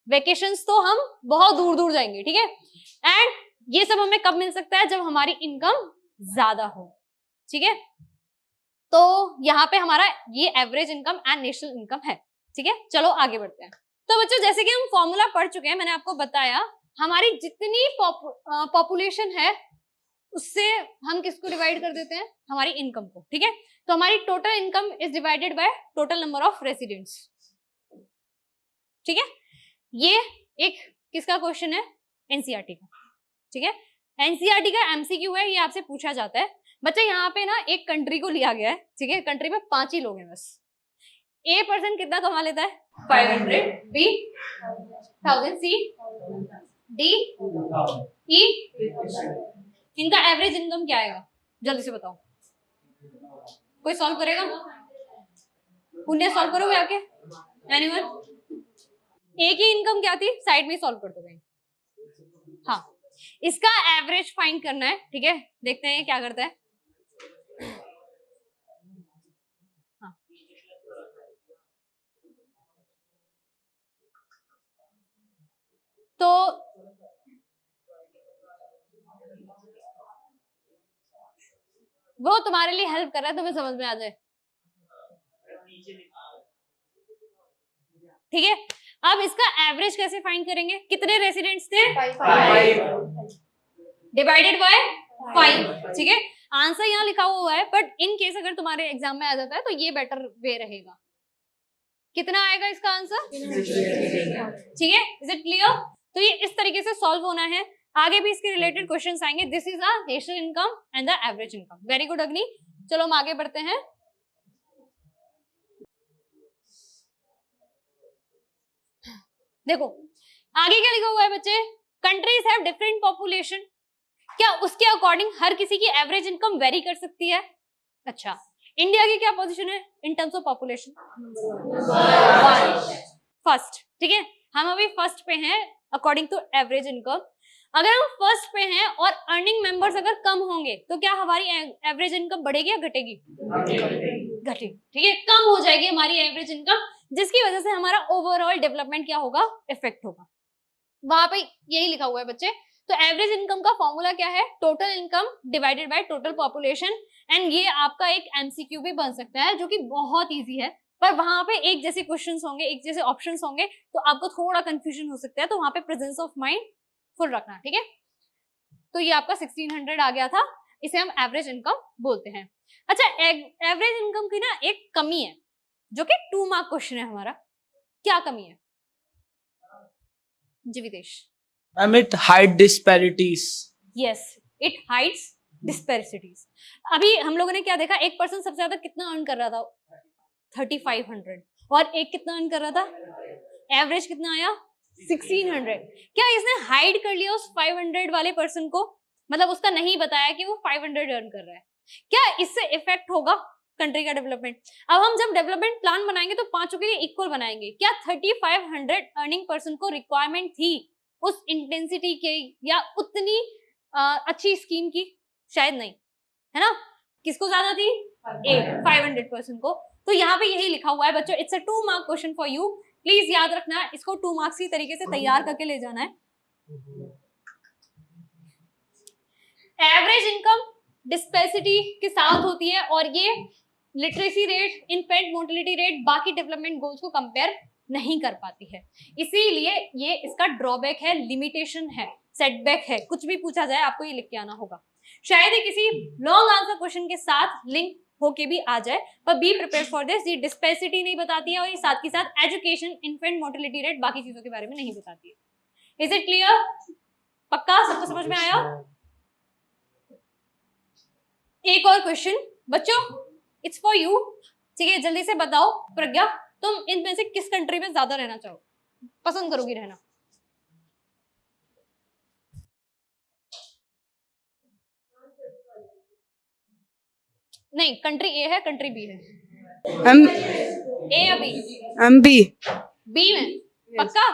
A: वेकेशंस तो हम बहुत दूर दूर जाएंगे, ठीक है। एंड ये सब हमें कब मिल सकता है, जब हमारी इनकम ज्यादा हो, ठीक है। तो यहाँ पे हमारा ये average income and national income है, ठीक है। चलो आगे बढ़ते हैं। तो बच्चों जैसे कि हम फॉर्मूला पढ़ चुके हैं, मैंने आपको बताया हमारी जितनी पॉपुलेशन है उससे हम किसको डिवाइड कर देते हैं, हमारी इनकम को, ठीक है। तो हमारी total income is divided by total number of residents, ठीक है। ये एक किसका क्वेश्चन है, एनसीईआरटी का, ठीक है। एनसीईआरटी का एमसीक्यू है, ये आपसे पूछा जाता है। बच्चे यहाँ पे ना एक कंट्री को लिया गया है, ठीक है। कंट्री में 5 ही लोग हैं बस। ए पर्सन कितना कमा लेता है, 500, बी 1000, सी डी ई, इनका एवरेज इनकम क्या आएगा, जल्दी से बताओ। कोई सॉल्व करेगा, पुण्य सॉल्व करोगे आके, एनीवन। ए की इनकम क्या थी, साइड में ही सॉल्व कर दो कहीं। हाँ, इसका एवरेज फाइंड करना है, ठीक है। देखते हैं क्या करता है। हाँ, तो वो तुम्हारे लिए हेल्प कर रहा है, तुम्हें समझ में आ जाए, ठीक है। अब इसका एवरेज कैसे फाइंड करेंगे, कितने रेसिडेंट्स थे, 5 डिवाइडेड बाय 5, ठीक है। आंसर यहाँ लिखा हुआ है, बट इन केस अगर तुम्हारे एग्जाम में आ जाता है तो ये बेटर वे रहेगा। कितना आएगा इसका आंसर, ठीक है। Is it clear. तो ये इस तरीके से सॉल्व होना है। आगे भी इसके रिलेटेड क्वेश्चंस आएंगे। This is a national income and the average income. Very good अग्नि। चलो हम आगे बढ़ते हैं। देखो आगे क्या लिखा हुआ है बच्चे, कंट्रीज हैव डिफरेंट पॉपुलेशन। क्या उसके अकॉर्डिंग हर किसी की एवरेज इनकम वेरी कर सकती है। अच्छा, इंडिया की क्या पोजीशन है in terms of population, first, ठीक है। हम अभी फर्स्ट पे हैं अकॉर्डिंग टू एवरेज इनकम। अगर हम फर्स्ट पे हैं और अर्निंग मेंबर्स अगर कम होंगे तो क्या हमारी एवरेज इनकम बढ़ेगी या घटेगी, घटेगी, ठीक है। कम हो जाएगी हमारी एवरेज इनकम, जिसकी वजह से हमारा ओवरऑल डेवलपमेंट क्या होगा, इफेक्ट होगा। वहां पे यही लिखा हुआ है बच्चे। तो एवरेज इनकम का फॉर्मूला क्या है, total income divided by total population. And ये आपका एक एमसीक्यू भी बन सकता है जो कि बहुत इजी है, पर वहां पे एक जैसे क्वेश्चंस होंगे, एक जैसे ऑप्शंस होंगे, तो आपको थोड़ा कंफ्यूजन हो सकता है। तो वहां पे प्रेजेंस ऑफ माइंड फुल रखना, ठीक है। तो ये आपका 1600 आ गया था, इसे हम एवरेज इनकम बोलते हैं। अच्छा, एवरेज इनकम की ना एक कमी है जो कि 2 मार्क क्वेश्चन है हमारा। क्या कमी है Jeevitesh?
F: It hide disparities.
A: Yes, it hides disparities. अभी हम लोगों ने क्या देखा, एक पर्सन सबसे ज्यादा कितना अर्न कर रहा था, 3500, और एक कितना अर्न कर रहा था, एवरेज कितना आया 1600। क्या इसने हाइड कर लिया उस 500 वाले पर्सन को, मतलब उसका नहीं बताया कि वो 500 अर्न कर रहा है। क्या इससे इफेक्ट होगा कंट्री का डेवलपमेंट? अब हम जब डेवलपमेंट प्लान बनाएंगे तो पांचों के लिए इक्वल बनाएंगे। क्या 3500 अर्निंग पर्सन को रिक्वायरमेंट थी उस इंटेंसिटी के या उतनी अच्छी स्कीम की? शायद नहीं, है ना। किसको ज्यादा थी, 500% को। तो यहाँ पे यही लिखा हुआ है बच्चों, it's a 2 mark question for you. Please याद रखना, इसको 2 मार्क्स की तरीके से तैयार करके ले जाना है। एवरेज इनकम डिस्पेरिटी के साथ होती है और ये literacy rate, infant mortality rate, बाकी डेवलपमेंट गोल्स को कंपेयर नहीं कर पाती है। इसीलिए ये इसका ड्रॉबैक है, लिमिटेशन है, सेटबैक है। कुछ भी पूछा जाए आपको ये लिख के आना होगा। शायद ही किसी लॉन्ग आंसर क्वेश्चन के साथ लिंक होके भी आ जाए, पर बी प्रिपेयर फॉर दिस। ये डिस्पेरिटी नहीं बताती है और ये साथ के साथ एजुकेशन, इन्फेंट मोर्टेलिटी रेट, बाकी चीजों के बारे में नहीं बताती है। Is it clear? पक्का सबको समझ में आया? एक और क्वेश्चन बच्चों, इट्स फॉर यू, ठीक है। जल्दी से बताओ प्रज्ञा, तुम इनमें से किस कंट्री में ज्यादा रहना चाहो, पसंद करोगी रहना? नहीं, कंट्री ए है, कंट्री बी है। ए या बी?
D: बी।
A: बी में पक्का?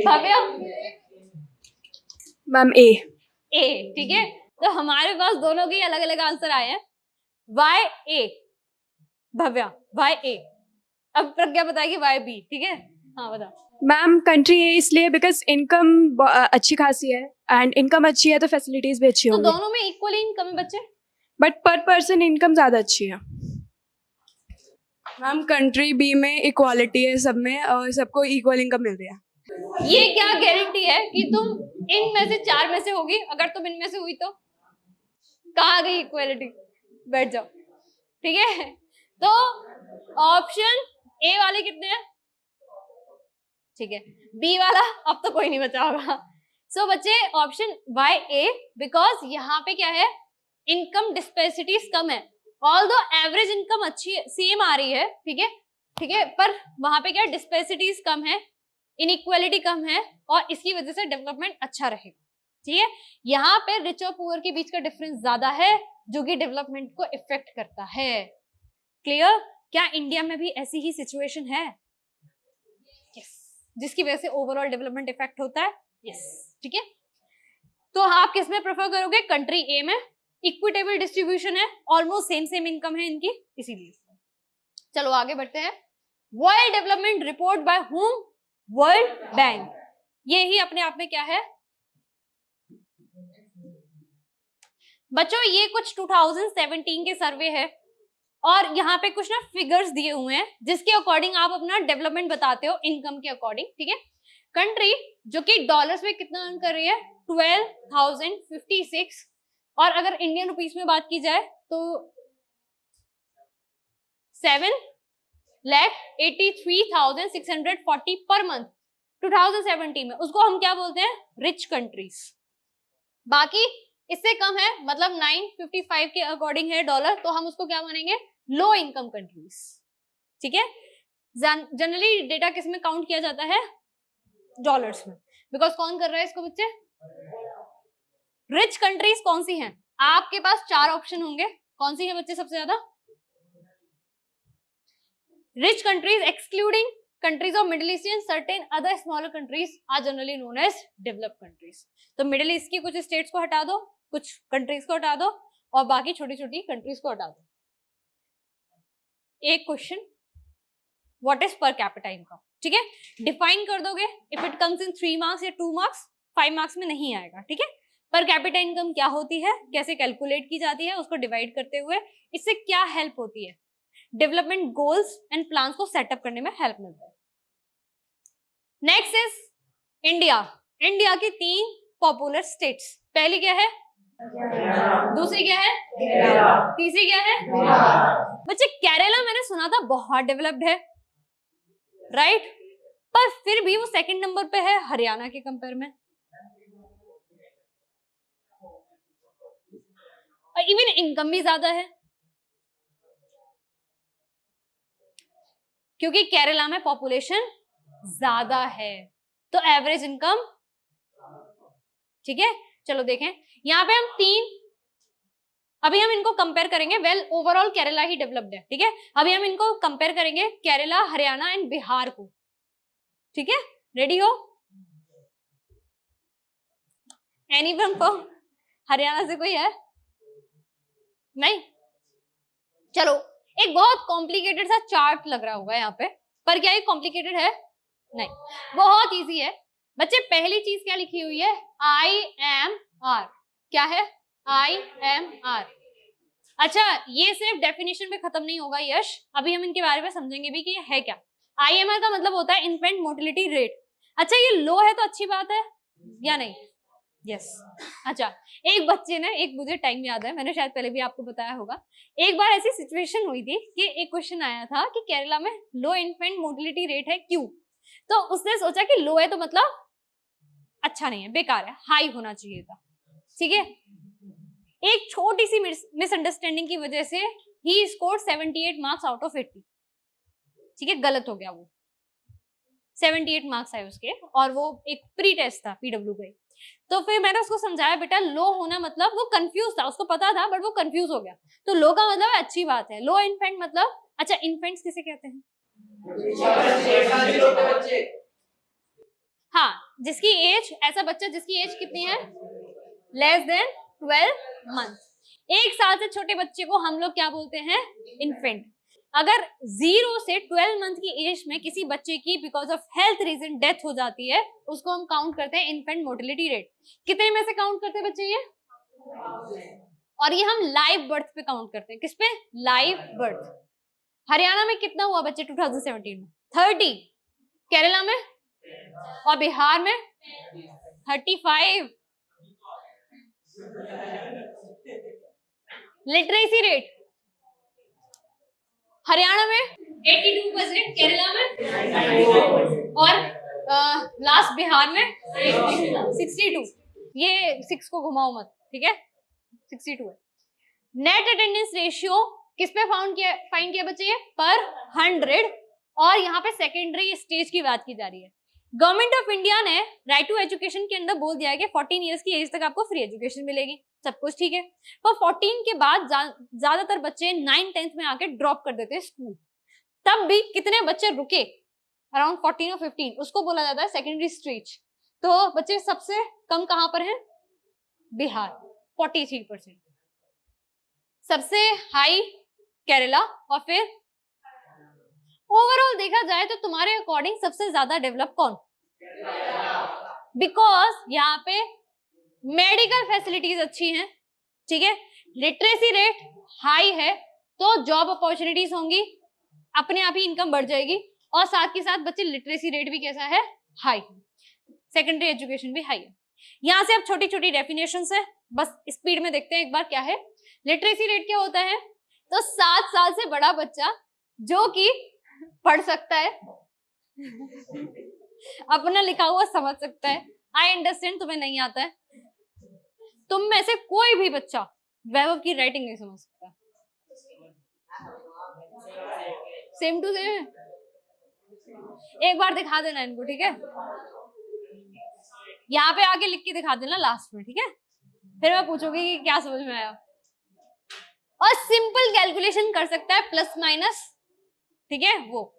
A: भव्या?
E: मैम ए।
A: ए, ठीक है। तो हमारे पास दोनों के अलग अलग आंसर आए हैं। वाई ए भव्या, वाई ए। अब प्रज्ञा बताएगी वाई बी, ठीक है? हाँ बता।
G: मैम कंट्री है इसलिए बिकॉज इनकम अच्छी खासी है एंड इनकम अच्छी है तो फैसिलिटीज भी अच्छी
A: तो
G: होंगी,
A: दोनों में इक्वली इनकम है बच्चे।
G: बट पर पर्सन इनकम ज़्यादा अच्छी है।
H: मैम कंट्री बी में इक्वालिटी है सब में और सबको इक्वल इनकम मिल रही है।
A: ये क्या गारंटी है कि तुम इन में से 4 में से होगी? अगर तुम इनमें से हुई तो कहाँ गई इक्वालिटी? बैठ जाओ, ठीक है? तो ऑप्शन ए वाले कितने हैं? ठीक है, बी वाला अब तो कोई नहीं बचा होगा। सो बच्चे ऑप्शन वाई ए, बिकॉज यहाँ पे क्या है, इनकम डिस्पेरिटीज कम है। ऑल्दो एवरेज इनकम अच्छी सेम आ रही है, ठीक है, ठीक है, पर वहां पे क्या डिस्पेरिटीज कम है, इनइक्वालिटी कम है और इसकी वजह से डेवलपमेंट अच्छा रहेगा, ठीक है? यहाँ पे रिच और पुअर के बीच का डिफरेंस ज्यादा है जो कि डेवलपमेंट को इफेक्ट करता है। क्लियर? क्या इंडिया में भी ऐसी ही सिचुएशन है? यस, जिसकी वजह से ओवरऑल डेवलपमेंट इफेक्ट होता है। यस, ठीक है। तो आप किस में प्रेफर करोगे? कंट्री ए में। इक्विटेबल डिस्ट्रीब्यूशन है, ऑलमोस्ट सेम सेम इनकम है इनकी, इसीलिए। चलो आगे बढ़ते हैं। World development report by whom? World bank. ये ही अपने आप में क्या है बच्चों? ये कुछ 2017 के सर्वे है और यहाँ पे कुछ ना फिगर्स दिए हुए हैं जिसके अकॉर्डिंग आप अपना डेवलपमेंट बताते हो इनकम के अकॉर्डिंग, ठीक है? कंट्री जो कि डॉलर्स में कितना अर्न कर रही है? 12,056, और अगर इंडियन रुपीस में बात की जाए तो 7,83,640 पर मंथ 2017 में। उसको हम क्या बोलते हैं? Rich countries. बाकी इससे कम है, मतलब 955 के अकॉर्डिंग है डॉलर, तो हम उसको क्या मानेंगे? लो इनकम कंट्रीज, ठीक है? जनरली डेटा किस में काउंट किया जाता है? डॉलर्स में, बिकॉज कौन कर रहा है इसको बच्चे? रिच कंट्रीज कौन सी हैं? आपके पास 4 ऑप्शन होंगे, कौन सी है बच्चे सबसे ज्यादा? Rich countries excluding countries of Middle East and certain other smaller countries are generally known as developed countries। तो मिडिल ईस्ट की कुछ स्टेट्स को हटा दो, कुछ कंट्रीज को हटा दो और बाकी छोटी छोटी कंट्रीज को हटा दो। एक क्वेश्चन, व्हाट इज पर कैपिटा इनकम, ठीक है? डिफाइन कर दोगे, if it comes in 3 marks या 2 मार्क्स, 5 मार्क्स में नहीं आएगा, ठीक है? पर कैपिटा इनकम क्या होती है, कैसे कैलकुलेट की जाती है, उसको डिवाइड करते हुए इससे क्या हेल्प होती है? डेवलपमेंट गोल्स एंड प्लान्स को सेटअप करने में हेल्प मिलता है। Next is India. इंडिया की 3 पॉपुलर स्टेट्स, पहली क्या है? दूसरी क्या है? तीसरी क्या है? बच्चे केरला मैंने सुना था बहुत डेवलप्ड है, राइट? पर फिर भी वो सेकंड नंबर पे है हरियाणा के कंपेयर में। और इवन इनकम भी ज्यादा है, क्योंकि केरला में पॉपुलेशन ज्यादा है, तो एवरेज इनकम, ठीक है? चलो देखें, यहाँ पे हम 3, अभी हम इनको कंपेयर करेंगे। Well overall Kerala he developed है, ठीक है? अभी हम इनको कंपेयर करेंगे केरला, हरियाणा एंड बिहार को, ठीक है? रेडी हो? एनीवन फ्रॉम हरियाणा से कोई है? नहीं? चलो, एक बहुत कॉम्प्लिकेटेड सा चार्ट लग रहा होगा यहाँ पे, पर क्या ये कॉम्प्लिकेटेड है? नहीं, बहुत इजी है बच्चे। पहली चीज क्या लिखी हुई है? IMR। क्या है? IMR। अच्छा, ये सिर्फ डेफिनेशन पे खत्म नहीं होगा यश, अभी हम इनके बारे में समझेंगे भी कि ये है क्या। IMR का मतलब होता है इन्फेंट मोर्टेलिटी रेट। अच्छा, ये लो है तो अच्छी बात है या नहीं? यस। अच्छा, एक बच्चे ने, एक मुझे टाइम याद है, मैंने शायद पहले भी आपको बताया होगा, एक बार ऐसी सिचुएशन हुई थी कि एक क्वेश्चन आया था कि केरला में लो इन्फेंट मोर्टेलिटी रेट है, क्यों? तो उसने सोचा कि लो है तो मतलब अच्छा नहीं है, बेकार है, हाई होना चाहिए था, ठीक है? एक छोटी सी मिसअंडरस्टैंडिंग की वजह से he scored 78 marks out of 80, ठीक है? गलत हो गया, वो 78 मार्क्स आए उसके, और वो एक प्री टेस्ट था PW का। तो फिर मैंने उसको समझाया, बेटा लो होना मतलब, वो कंफ्यूज था, उसको पता था बट वो कंफ्यूज हो गया। तो लो का मतलब है अच्छी बात है, लो इन्फेंट मतलब, अच्छा इन्फेंट्स किसे कहते हैं? हाँ, जिसकी एज, ऐसा बच्चा जिसकी एज कितनी है? Less than 12 month. 1 साल से छोटे बच्चे को हम लोग क्या बोलते हैं? इन्फेंट। अगर 0 से 12 मंथ की एज में किसी बच्चे की because of health reason death हो जाती है, उसको हम काउंट करते हैं इन्फेंट मोर्टेलिटी रेट। कितने में से काउंट करते हैं बच्चे ये? और ये हम लाइव बर्थ पे काउंट करते हैं। किस पे? Live birth. हरियाणा में कितना हुआ बच्चे 2017 में? 30। केरला में और बिहार में 35। लिटरेसी रेट हरियाणा में 82%, केरला में और लास्ट बिहार में 62। ये 6 को घुमाओ मत, ठीक है? 62 है। नेट अटेंडेंस रेशियो किस पे फाइन किया बच्चे? ये पर 100। और यहाँ पे सेकेंडरी स्टेज की बात की जा रही है। गवर्नमेंट ऑफ इंडिया ने राइट टू एजुकेशन के अंदर बोल दिया है कि 14 इयर्स की एज तक आपको फ्री एजुकेशन मिलेगी, सब कुछ ठीक है। पर 14 के बाद ज्यादातर बच्चे 9-10th में आके ड्रॉप कर देते हैं स्कूल। तब भी कितने बच्चे रुके? अराउंड 14 और 15, उसको बोला जाता है सेकेंडरी स्टेज। तो बच्चे सबसे कम कहां पर हैं? बिहार 43%, सबसे हाई केरला, और फिर ओवरऑल देखा जाए तो तुम्हारे अकॉर्डिंग सबसे ज्यादा डेवलप कौन? बिकॉज यहाँ पे मेडिकल फैसिलिटीज अच्छी हैं, ठीक है, लिटरेसी रेट हाई है, तो जॉब अपॉर्चुनिटीज होंगी, अपने आप ही इनकम बढ़ जाएगी, और साथ के साथ बच्चे लिटरेसी रेट भी कैसा है? हाई। सेकेंडरी एजुकेशन भी हाई है। यहाँ से अब छोटी छोटी डेफिनेशंस है, बस स्पीड में देखते हैं एक बार क्या है। लिटरेसी रेट क्या होता है? तो 7 साल से बड़ा बच्चा जो कि पढ़ सकता है, अपना लिखा हुआ समझ सकता है। आई अंडरस्टैंड तुम्हें नहीं आता है, तुम में से कोई भी बच्चा वैभव की राइटिंग नहीं समझ सकता। Same to same. एक बार दिखा देना इनको, ठीक है? यहाँ पे आके लिख के दिखा देना लास्ट में, ठीक है? फिर मैं पूछूंगी कि क्या समझ में आया। और सिंपल कैलकुलेशन कर सकता है, प्लस माइनस, ठीक है? वो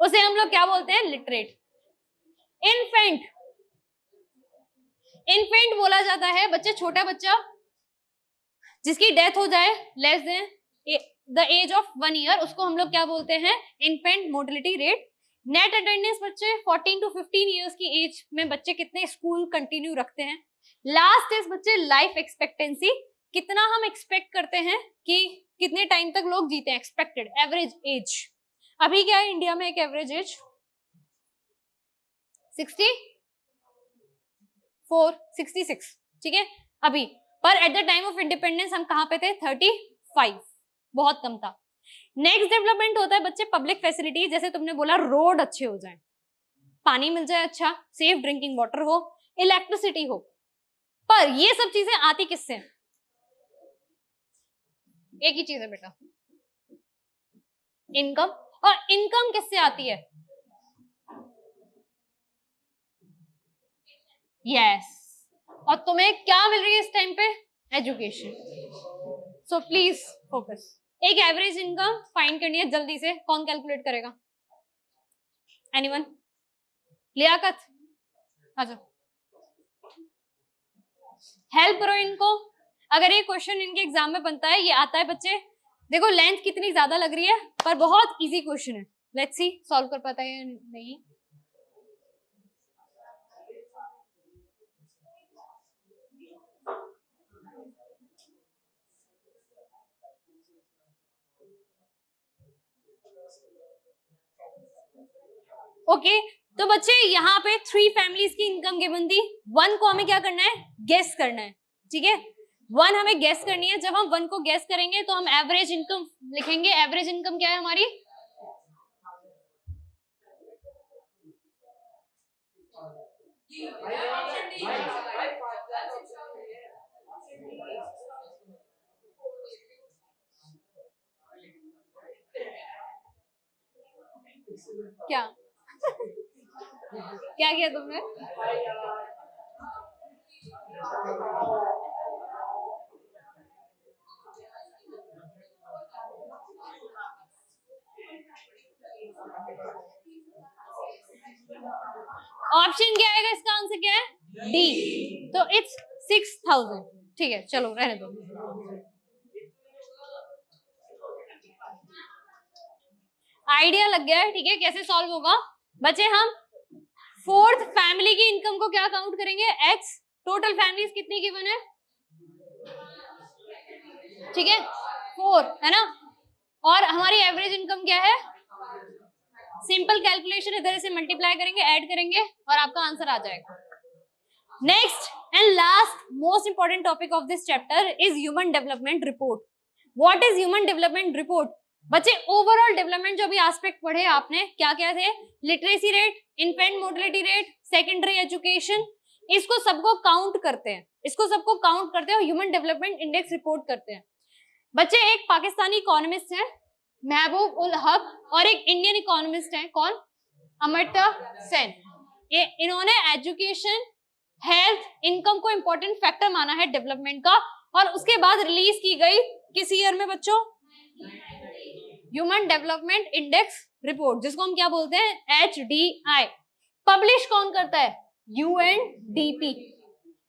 A: उसे हम लोग क्या बोलते हैं? लिटरेट। इन्फेंट, इन्फेंट बोला जाता है बच्चे, छोटा बच्चा जिसकी डेथ हो जाए less than the age of 1 year, उसको हम लोग क्या बोलते हैं? Infant mortality rate. Net attendance बच्चे 14 to 15 ईयर्स की एज में बच्चे कितने स्कूल कंटिन्यू रखते हैं। लास्ट इज बच्चे लाइफ एक्सपेक्टेंसी, कितना हम एक्सपेक्ट करते हैं कि कितने टाइम तक लोग जीते हैं, एक्सपेक्टेड एवरेज एज। अभी क्या है इंडिया में एक एवरेज एज? 64, 66, ठीक है अभी। पर at the time of independence हम कहां पे थे? 35, बहुत कम था। नेक्स्ट डेवलपमेंट होता है बच्चे पब्लिक फैसिलिटी, जैसे तुमने बोला रोड अच्छे हो जाए, पानी मिल जाए अच्छा, सेफ ड्रिंकिंग वाटर हो, इलेक्ट्रिसिटी हो। पर ये सब चीजें आती किससे? एक ही चीज है बेटा, इनकम। और इनकम किससे आती है? यस। और तुम्हें क्या मिल रही है इस टाइम पे? एजुकेशन। So please focus. एक एवरेज इनकम फाइंड करनी है जल्दी से, कौन कैलकुलेट करेगा? एनीवन? लियाकत, आ जाओ, हेल्प करो इनको। अगर ये क्वेश्चन इनके एग्जाम में बनता है, ये आता है बच्चे, देखो लेंथ कितनी ज्यादा लग रही है पर बहुत इजी क्वेश्चन है। लेट्स सी सॉल्व कर पाता है या नहीं। ओके तो बच्चे यहाँ पे 3 फैमिलीज की इनकम गिवन थी। 1 को हमें क्या करना है? गेस करना है, ठीक है? 1 हमें गेस करनी है। जब हम 1 को गेस करेंगे तो हम एवरेज इनकम लिखेंगे। एवरेज इनकम क्या है हमारी? क्या क्या किया तुमने? ऑप्शन क्या आएगा? इसका आंसर क्या है? डी। तो इट्स 6000। ठीक है चलो रहने दो। आइडिया लग गया है, ठीक है, कैसे सॉल्व होगा। बच्चे हम फोर्थ फैमिली की इनकम को क्या काउंट करेंगे, एक्स। टोटल फैमिलीज कितनी गिवन है, ठीक है, 4 है ना, और हमारी एवरेज इनकम क्या है, सिंपल कैलकुलेशन, इधर से मल्टीप्लाई करेंगे, ऐड करेंगे और आपका आंसर आ जाएगा। Next and last most important topic of this chapter is human development report. What is human development report? बच्चे ओवरऑल डेवलपमेंट जो भी एस्पेक्ट पढ़े आपने, क्या क्या थे, literacy rate, infant mortality rate, secondary education, इसको सबको काउंट करते हैं, इसको सबको काउंट करते हैं और ह्यूमन डेवलपमेंट इंडेक्स रिपोर्ट करते हैं। बच्चे एक पाकिस्तानी इकोनॉमिस्ट है महबूब उल हक और एक इंडियन इकोनॉमिस्ट है, कौन, अमर्त्य सेन। ये इन्होंने एजुकेशन, हेल्थ, इनकम को इंपॉर्टेंट फैक्टर माना है डेवलपमेंट का, और उसके बाद रिलीज की गई किस ईयर में बच्चों, ह्यूमन डेवलपमेंट इंडेक्स रिपोर्ट, जिसको हम क्या बोलते हैं, HDI। पब्लिश कौन करता है, UNDP।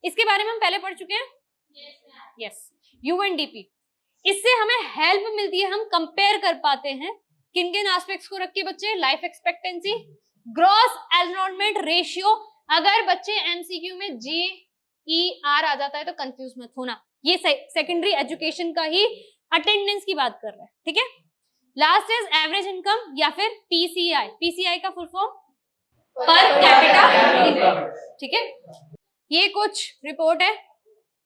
A: इसके बारे में हम पहले पढ़ चुके हैं, यस, UNDP। इससे हमें हेल्प मिलती है, हम कंपेयर कर पाते हैं किन किन एस्पेक्ट्स को रख के बच्चे, life expectancy, gross enrolment ratio. अगर बच्चे MCQ में GER आ जाता है तो कंफ्यूज मत होना, ये सेकेंडरी एजुकेशन का ही अटेंडेंस की बात कर रहा है, ठीक है। लास्ट इज एवरेज इनकम या फिर PCI। PCI का फुल फॉर्म पर कैपिटा इनकम, ठीक है। ये कुछ रिपोर्ट है।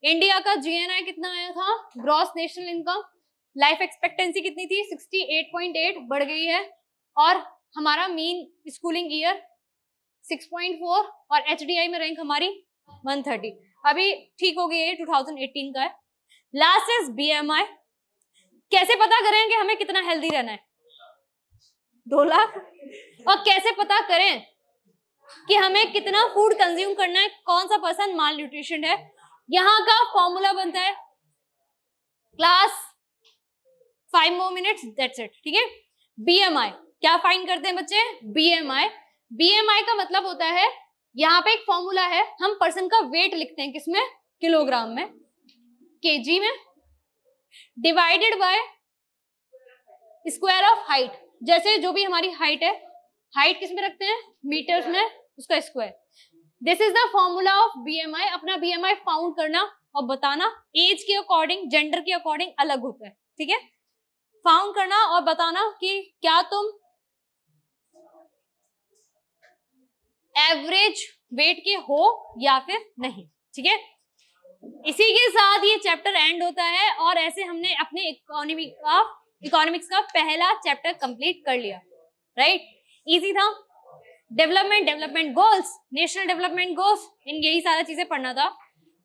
A: इंडिया का GNI कितना आया था, gross national income, life expectancy कितनी थी, 68.8 बढ़ गई है, और हमारा मीन स्कूलिंग ईयर 6.4, और HDI में रैंक हमारी 130, अभी ठीक हो गई है, 2018 का है। Last is BMI। कैसे पता करें कि हमें कितना हेल्दी रहना है, 2 लाख, और कैसे पता करें कि हमें कितना फूड कंज्यूम करना है, कौन सा पर्सन माल न्यूट्रिशन है, यहाँ का फॉर्मूला बनता है, class 5 more minutes, that's it, ठीक है। BMI क्या फाइंड करते हैं बच्चे, BMI का मतलब होता है, यहाँ पे एक फॉर्मूला है, हम पर्सन का वेट लिखते हैं किसमें, किलोग्राम में, केजी में, divided by square of height. जैसे जो भी हमारी हाइट है, हाइट किस में रखते हैं, मीटर्स में, उसका square. This is the formula of BMI। अपना BMI फाउंड करना और बताना, एज के अकॉर्डिंग, जेंडर के अकॉर्डिंग अलग होता है, ठीक है। फाउंड करना और बताना कि क्या तुम एवरेज वेट के हो या फिर नहीं, ठीक है। इसी के साथ ये चैप्टर एंड होता है, और ऐसे हमने अपने इकोनॉमिक्स का पहला चैप्टर कंप्लीट कर लिया, राइट। इजी था। Development goals, national development goals, इन यही सारा चीजें पढ़ना था।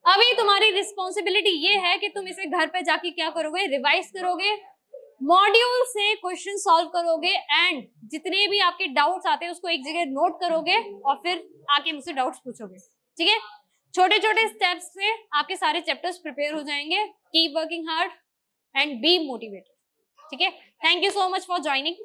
A: अभी तुम्हारी रिस्पॉन्सिबिलिटी ये है कि तुम इसे घर पे जाके क्या करोगे, रिवाइज करोगे, मॉड्यूल से क्वेश्चन सॉल्व करोगे, एंड जितने भी आपके डाउट्स आते हैं उसको एक जगह नोट करोगे और फिर आके मुझसे डाउट्स पूछोगे, ठीक है। छोटे छोटे स्टेप्स से आपके सारे चैप्टर्स प्रिपेयर हो जाएंगे। Keep working hard and be motivated, ठीक है। Thank you so much for joining.